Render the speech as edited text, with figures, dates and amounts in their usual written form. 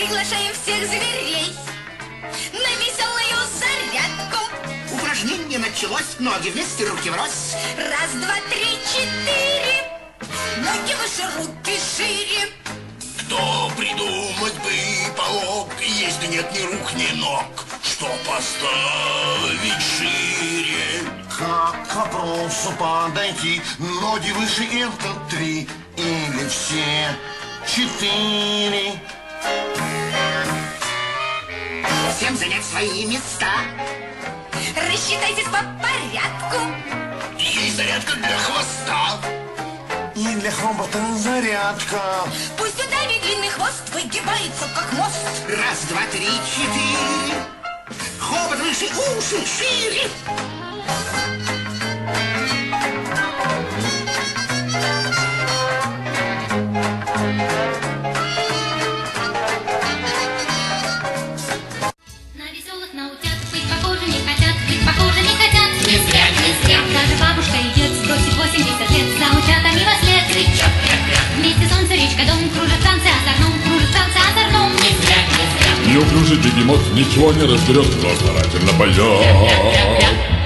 Приглашаем всех зверей на веселую зарядку. Упражнение началось. Ноги вместе, руки врозь. Раз, два, три, четыре. Ноги выше, руки шире. Кто придумать бы помог, если нет ни рук, ни ног, что поставить шире? Как к вопросу подойти? Ноги выше — это 3 или все 4? Всем занять свои места. Рассчитайтесь по порядку. Есть зарядка для хвоста. И для хобота зарядка. Пусть у Дави длинный хвост выгибается, как мост. Раз, два, три, четыре. Хобот выше, уши шире. На веселых, на утят быть похожи не хотят, быть похожи не хотят. Не зря, не зря. Даже бабушка и дед сбросит 80 лет, замучат они во след. Кричат, вместе солнце, речка, дом, кружат танцы озорном. Не зря, не зря. Неуклюжий бегемот ничего не разберет, но старательно поет.